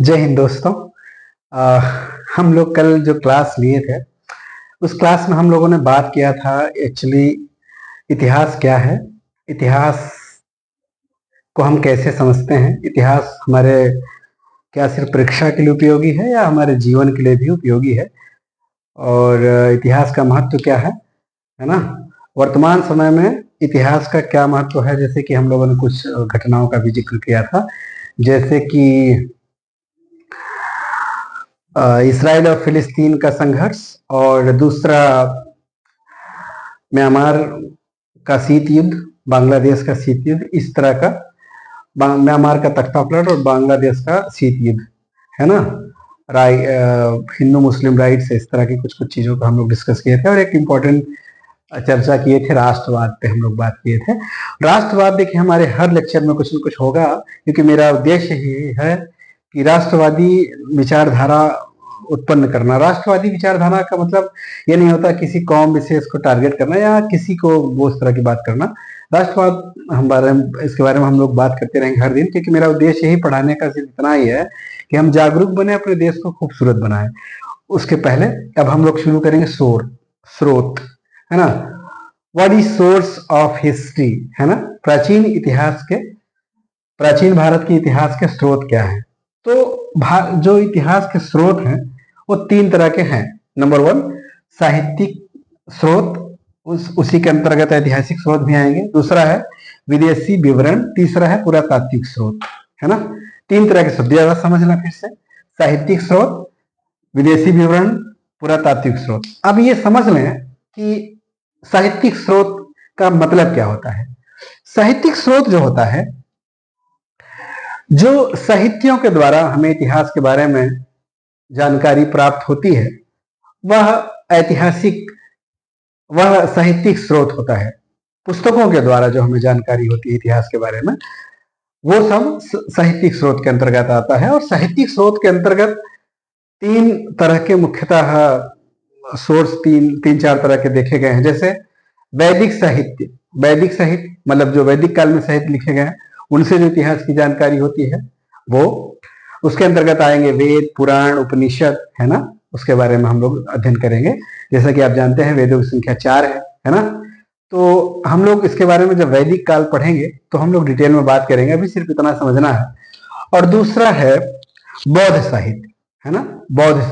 जय हिंद दोस्तों। अ, हम लोग कल जो क्लास लिए थे उस क्लास में हम लोगों ने बात किया था एक्चुअली इतिहास क्या है, इतिहास को हम कैसे समझते हैं, इतिहास हमारे क्या सिर्फ परीक्षा के लिए उपयोगी है या हमारे जीवन के लिए भी उपयोगी है, और इतिहास का महत्व क्या है ना। वर्तमान समय में इतिहास का क्या महत्व है, जैसे कि हम लोगों ने कुछ घटनाओं का भी जिक्र किया था, जैसे कि इसराइल और फिलिस्तीन का संघर्ष, और दूसरा म्यांमार का शीत युद्ध, बांग्लादेश का शीत युद्ध, इस तरह का म्यांमार का तख्तापलट और बांग्लादेश का शीत युद्ध, है ना। हिंदू मुस्लिम राइट्स, इस तरह की कुछ कुछ चीजों को हम लोग डिस्कस किए थे, और एक इम्पोर्टेंट चर्चा किए थे राष्ट्रवाद पे, हम लोग बात किए थे। राष्ट्रवाद देखिए हमारे हर लेक्चर में कुछ न कुछ होगा, क्योंकि मेरा उद्देश्य ही है कि राष्ट्रवादी विचारधारा उत्पन्न करना। राष्ट्रवादी विचारधारा का मतलब ये नहीं होता किसी कौम विशेष को टारगेट करना या किसी को वो उस तरह की बात करना। राष्ट्रवाद इसके बारे में हम लोग बात करते रहेंगे हर दिन, क्योंकि मेरा उद्देश्य यही पढ़ाने का सिर्फ इतना ही है कि हम जागरूक बने, अपने देश को खूबसूरत बनाए। उसके पहले अब हम लोग शुरू करेंगे स्रोत, है ना। What is source of history, है ना। प्राचीन भारत के इतिहास के स्रोत क्या है। तो जो इतिहास के स्रोत हैं वो तीन तरह के हैं। नंबर वन, साहित्यिक स्रोत, उसी के अंतर्गत ऐतिहासिक स्रोत भी आएंगे। दूसरा है विदेशी विवरण, तीसरा है पुरातात्विक स्रोत, है ना। तीन तरह के शब्द, ज्यादा समझना फिर से। साहित्यिक स्रोत, विदेशी विवरण, पुरातात्विक स्रोत। अब ये समझ लें कि साहित्यिक स्रोत का मतलब क्या होता है। साहित्यिक स्रोत जो होता है, जो साहित्यों के द्वारा हमें इतिहास के बारे में जानकारी प्राप्त होती है, वह साहित्यिक स्रोत होता है। पुस्तकों के द्वारा जो हमें जानकारी होती है इतिहास के बारे में, वो सब साहित्यिक स्रोत के अंतर्गत आता है। और साहित्यिक स्रोत के अंतर्गत तीन तरह के मुख्यतः सोर्स, तीन चार तरह के देखे गए हैं। जैसे वैदिक साहित्य मतलब जो वैदिक काल में साहित्य लिखे गए हैं, उनसे जो इतिहास की जानकारी होती है वो, उसके अंतर्गत आएंगे वेद, पुराण, उपनिषद, है ना। उसके बारे में हम लोग अध्ययन करेंगे। जैसा कि आप जानते हैं वेदों की संख्या 4 है ना। तो हम लोग इसके बारे में जब वैदिक काल पढ़ेंगे तो हम लोग डिटेल में बात करेंगे, अभी सिर्फ इतना समझना है। और दूसरा है बौद्ध साहित्य, है ना। बौद्ध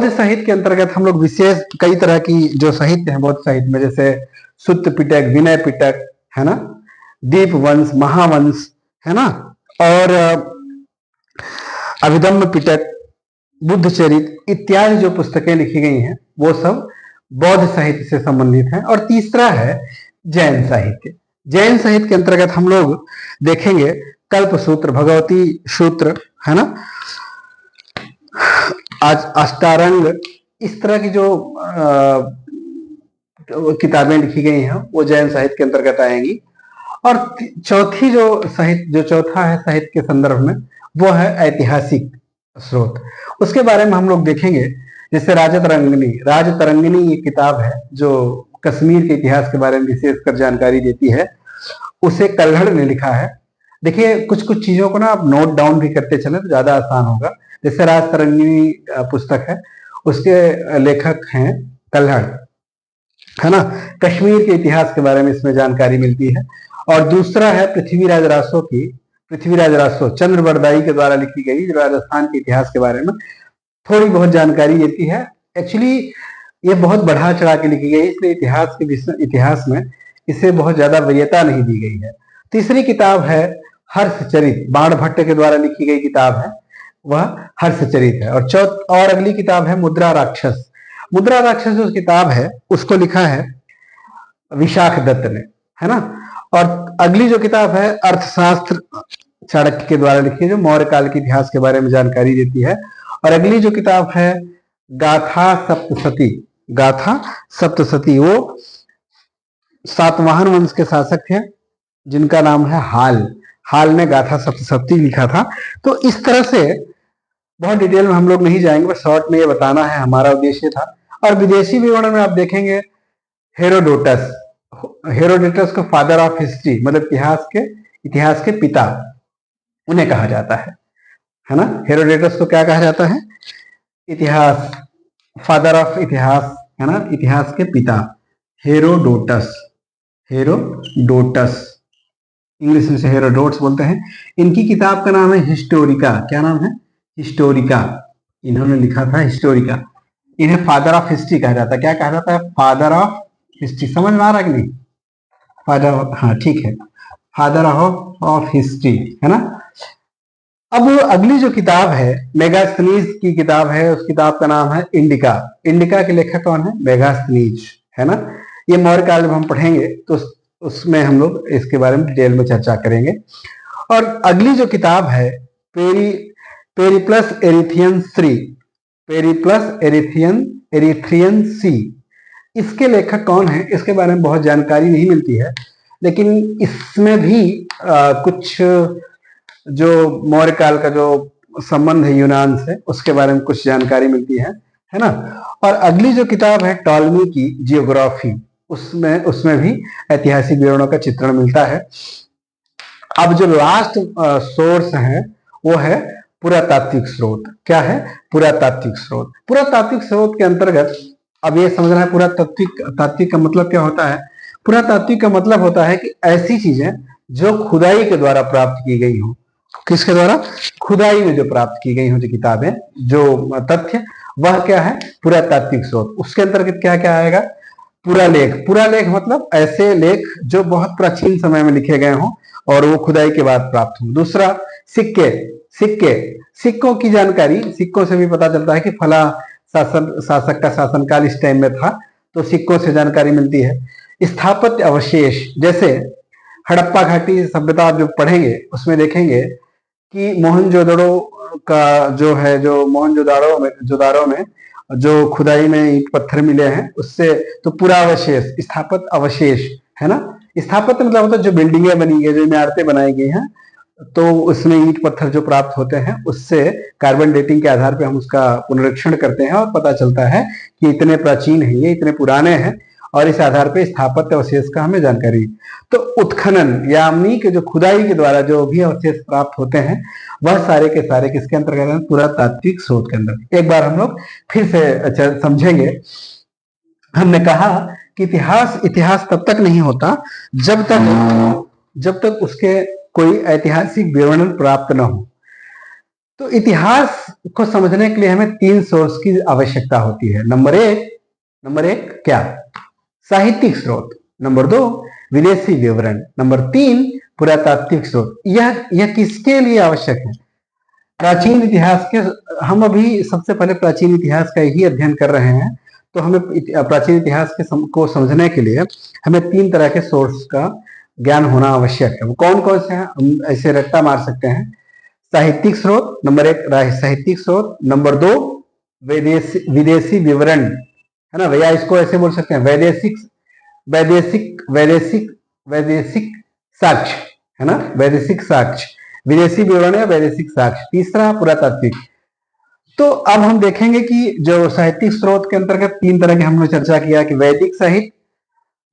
साहित्य के अंतर्गत हम लोग विशेष कई तरह की जो साहित्य है बौद्ध साहित्य में, जैसे सुत्त पिटक, विनय पिटक, है ना, दीप वंश, महावंश, है ना, और अभिधम्म पिटक, बुद्ध चरित इत्यादि जो पुस्तकें लिखी गई हैं वो सब बौद्ध साहित्य से संबंधित हैं। और तीसरा है जैन साहित्य। जैन साहित्य के अंतर्गत हम लोग देखेंगे कल्प सूत्र, भगवती सूत्र, है ना, आज अष्टारंग, इस तरह की जो किताबें लिखी गई हैं वो जैन साहित्य के अंतर्गत आएंगी। और चौथा है साहित्य के संदर्भ में, वो है ऐतिहासिक स्रोत। उसके बारे में हम लोग देखेंगे। जैसे राजतरंगिनी ये किताब है जो कश्मीर के इतिहास के बारे में विशेषकर जानकारी देती है, उसे कल्हड़ ने लिखा है। देखिए कुछ कुछ चीजों को ना आप नोट डाउन भी करते चले तो ज्यादा आसान होगा। जैसे राजतरंगिनी पुस्तक है, उसके लेखक हैं कल्हड़, है ना। कश्मीर के इतिहास के बारे में इसमें जानकारी मिलती है। और दूसरा है पृथ्वीराज रासो चंद्र बरदाई के द्वारा लिखी गई, जो राजस्थान के इतिहास के बारे में थोड़ी बहुत जानकारी देती है। एक्चुअली ये बहुत बढ़ा चढ़ा के लिखी गई, इसलिए इतिहास में इसे बहुत ज्यादा वरीयता नहीं दी गई है। तीसरी किताब है हर्षचरित, बाणभट्ट के द्वारा लिखी गई किताब है, वह हर्षचरित है। और अगली किताब है मुद्रा राक्षस जो किताब है उसको लिखा है विशाख दत्त ने, है ना। और अगली जो किताब है अर्थशास्त्र, चाणक्य के द्वारा लिखी है, जो मौर्य काल के इतिहास के बारे में जानकारी देती है। और अगली जो किताब है गाथा सप्तशती, वो सातवाहन वंश के शासक थे जिनका नाम है हाल ने गाथा सप्तशती लिखा था। तो इस तरह से बहुत डिटेल में हम लोग नहीं जाएंगे, बस शॉर्ट में ये बताना है, हमारा उद्देश्य था। और विदेशी विवरण में आप देखेंगे हेरोडोटस को फादर ऑफ हिस्ट्री, मतलब इतिहास के पिता उन्हें कहा जाता है ना। हेरोडोटस को क्या कहा जाता है? इतिहास, फादर ऑफ इतिहास, है ना, इतिहास के पिता। हेरोडोटस, हेरोडोटस, इंग्लिश में से हेरोडोट्स बोलते हैं। इनकी किताब का नाम है हिस्टोरिका। क्या नाम है? हिस्टोरिका। इन्होंने लिखा था हिस्टोरिका। इन्हें फादर ऑफ हिस्ट्री कहा जाता है। क्या कहा जाता है? Father of history. समझ में आ रहा है कि नहीं? फादर, हाँ ठीक है, फादर ऑफ हिस्ट्री, है ना। अब अगली जो किताब है मेगास्थनीज की किताब है, उस किताब का नाम है इंडिका। इंडिका के लेखक कौन है? मेगास्थनीज, है ना। ये मौर्य काल जब हम पढ़ेंगे तो उसमें हम लोग इसके बारे में डिटेल में चर्चा करेंगे। और अगली जो किताब है पेरिप्लस एरिथियन सी, पेरिप्लस एरिथ्रियन सी, इसके लेखक कौन है? इसके बारे में बहुत जानकारी नहीं मिलती है, लेकिन इसमें भी कुछ जो मौर्य काल का जो संबंध है यूनान से, उसके बारे में कुछ जानकारी मिलती है ना। और अगली जो किताब है टॉलमी की जियोग्राफी, उसमें भी ऐतिहासिक विवरणों का चित्रण मिलता है। अब जो लास्ट सोर्स है वो है पुरातात्विक स्रोत। क्या है? पुरातात्विक स्रोत। पुरातात्विक स्रोत के अंतर्गत अब ये समझना है पुरातात्विक का मतलब क्या होता है। पुरातात्विक का मतलब होता है कि ऐसी चीजें जो खुदाई के द्वारा प्राप्त की गई हो। किसके द्वारा? खुदाई में जो प्राप्त की गई हो जो किताबें, जो तथ्य, वह क्या है? पुरातात्विक स्रोत। उसके अंतर्गत क्या क्या आएगा? पुरालेख। पुरालेख मतलब ऐसे लेख जो बहुत प्राचीन समय में लिखे गए हों और वो खुदाई के बाद प्राप्त हो। दूसरा सिक्के, सिक्कों की जानकारी, सिक्कों से भी पता चलता है कि फला शासक का शासनकाल इस टाइम में था, तो सिक्कों से जानकारी मिलती है। स्थापत्य अवशेष, जैसे हड़प्पा घाटी सभ्यता आप जो पढ़ेंगे उसमें देखेंगे कि मोहनजोदड़ो का जो है, जो मोहनजोदाड़ो में जो खुदाई में ईंट पत्थर मिले हैं, उससे तो पूरा अवशेष, स्थापत्य अवशेष, है ना। स्थापत्य मतलब होता है जो बिल्डिंगें बनी गई, जो इमारतें बनाई गई हैं, तो उसमें ईंट पत्थर जो प्राप्त होते हैं, उससे कार्बन डेटिंग के आधार पर हम उसका पुनरीक्षण करते हैं और पता चलता है कि इतने प्राचीन हैं, ये इतने पुराने हैं, और इस आधार पर स्थापत्य अवशेष का हमें जानकारी। तो उत्खनन यानी कि जो खुदाई के द्वारा जो भी अवशेष प्राप्त होते हैं, वह सारे के सारे किसके अंतर्गत हैं? पुरातात्विक स्रोत के अंदर। एक बार हम लोग फिर से समझेंगे। हमने कहा कि इतिहास तब तक नहीं होता जब तक उसके कोई ऐतिहासिक विवरण प्राप्त न हो। तो इतिहास को समझने के लिए हमें 3 सोर्स की आवश्यकता होती है। नंबर एक क्या? साहित्यिक स्रोत। नंबर 2 विदेशी विवरण। नंबर 3 पुरातात्विक स्रोत। यह किसके लिए आवश्यक है? प्राचीन इतिहास के, हम अभी सबसे पहले प्राचीन इतिहास का ही अध्ययन कर रहे हैं, तो हमें प्राचीन इतिहास को समझने के लिए हमें 3 तरह के सोर्स का ज्ञान होना आवश्यक है। वो कौन कौन से हैं? हम ऐसे रट्टा मार सकते हैं। साहित्यिक स्रोत, नंबर 1 साहित्यिक स्रोत, नंबर 2 विदेशी विवरण, है ना भैया, इसको ऐसे बोल सकते हैं वैदेशिक साक्ष्य, है ना, वैदेशिक साक्ष्य, विदेशी विवरण या वैदेशिक साक्ष्य। तीसरा पुरातात्विक। तो अब हम देखेंगे कि जो साहित्यिक स्रोत के अंतर्गत 3 तरह के हमने चर्चा किया कि वैदिक साहित्य,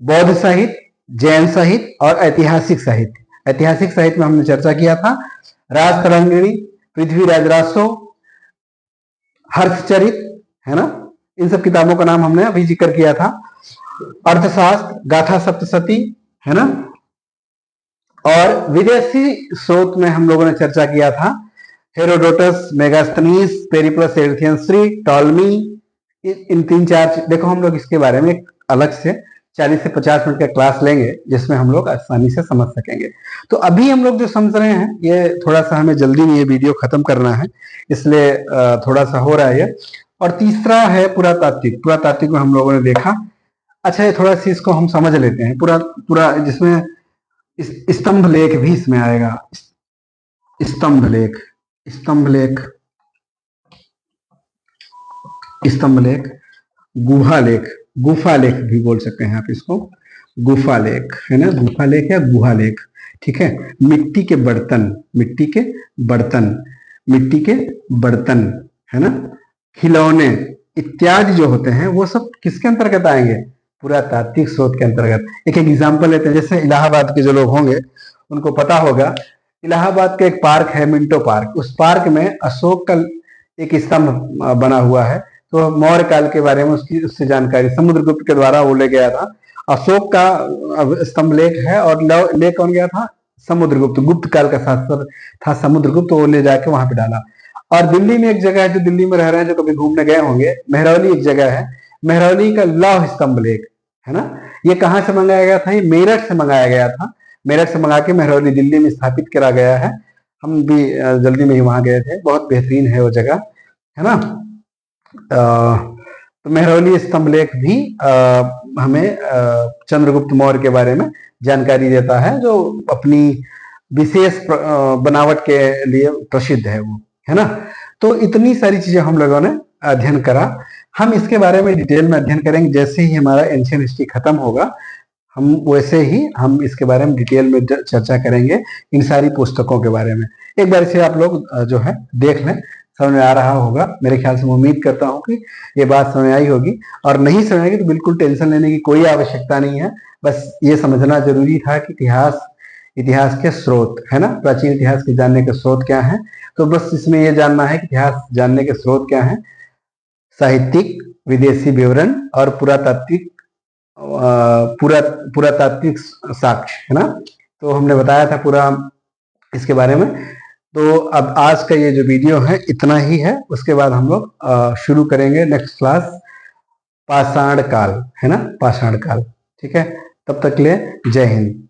बौद्ध साहित्य, जैन साहित्य और ऐतिहासिक साहित्य। ऐतिहासिक साहित्य में हमने चर्चा किया था राजतरंगिणी, पृथ्वीराज रासो, हर्षचरित, है ना, इन सब किताबों का नाम हमने अभी जिक्र किया था। अर्थशास्त्र, गाथा सप्तशती, है ना। और विदेशी स्रोत में हम लोगों ने चर्चा किया था हेरोडोटस, मेगास्थनीज, पेरिप्लस एरिथियन सी, टॉलमी। इन 3-4 देखो, हम लोग इसके बारे में अलग से 40 से 50 मिनट का क्लास लेंगे, जिसमें हम लोग आसानी से समझ सकेंगे। तो अभी हम लोग जो समझ रहे हैं, ये थोड़ा सा हमें जल्दी में ये वीडियो खत्म करना है, इसलिए थोड़ा सा हो रहा है ये। और तीसरा है पुरातात्विक। पुरातात्विक में हम लोगों ने देखा, अच्छा ये थोड़ा सी इसको हम समझ लेते हैं। पूरा जिसमें स्तंभ लेख भी इसमें आएगा। स्तंभ लेख, गुफा लेख भी बोल सकते हैं आप इसको, गुफा लेख, है ना, गुफा लेख या गुहा लेख, ठीक है। मिट्टी के बर्तन, है ना, खिलौने इत्यादि जो होते हैं, वो सब किसके अंतर्गत आएंगे? पुरातात्विक स्रोत के अंतर्गत। एक एग्जाम्पल लेते हैं, जैसे इलाहाबाद के जो लोग होंगे उनको पता होगा, इलाहाबाद का एक पार्क है मिंटो पार्क। उस पार्क में अशोक का एक स्तंभ बना हुआ है। तो मौर्य काल के बारे में उससे जानकारी समुद्रगुप्त के द्वारा वो ले गया था। अशोक का स्तंभ लेख है और ले कौन गया था? समुद्रगुप्त। गुप्त काल का शासक था समुद्रगुप्त, वो ले जाके वहां पे डाला। और दिल्ली में एक जगह है, जो दिल्ली में रह रहे हैं, जो कभी घूमने गए होंगे, मेहरौली एक जगह है, मेहरौली का लौह स्तंभ लेख है ना। ये कहाँ से मंगाया गया था? ये मेरठ से मंगाया गया था। मेरठ से मंगा के मेहरौली दिल्ली में स्थापित करा गया है। हम भी जल्दी में ही वहां गए थे, बहुत बेहतरीन है वो जगह, है ना। तो मेहरौली स्तंभ लेख भी हमें चंद्रगुप्त मौर्य के बारे में जानकारी देता है, जो अपनी विशेष बनावट के लिए प्रसिद्ध है वो, है ना। तो इतनी सारी चीजें हम लोगों ने अध्ययन करा। हम इसके बारे में डिटेल में अध्ययन करेंगे जैसे ही हमारा एंशियंट हिस्ट्री खत्म होगा। हम वैसे ही हम इसके बारे में डिटेल में चर्चा करेंगे, इन सारी पुस्तकों के बारे में। एक बार इसे आप लोग जो है देख लें, समझ में आ रहा होगा मेरे ख्याल से। मैं उम्मीद करता हूँ कि ये बात समझ आई होगी, और नहीं समझ आएगी तो बिल्कुल टेंशन लेने की कोई आवश्यकता नहीं है। बस ये समझना जरूरी था कि इतिहास के स्रोत, है ना, प्राचीन इतिहास के जानने के स्रोत क्या है। तो बस इसमें यह जानना है कि इतिहास जानने के स्रोत क्या है: साहित्यिक, विदेशी विवरण और पुरातात्विक साक्ष्य, है ना। तो हमने बताया था पूरा इसके बारे में। तो अब आज का ये जो वीडियो है इतना ही है। उसके बाद हम लोग शुरू करेंगे नेक्स्ट क्लास पाषाण काल, है ना, पाषाण काल। ठीक है, तब तक के लिए जय हिंद।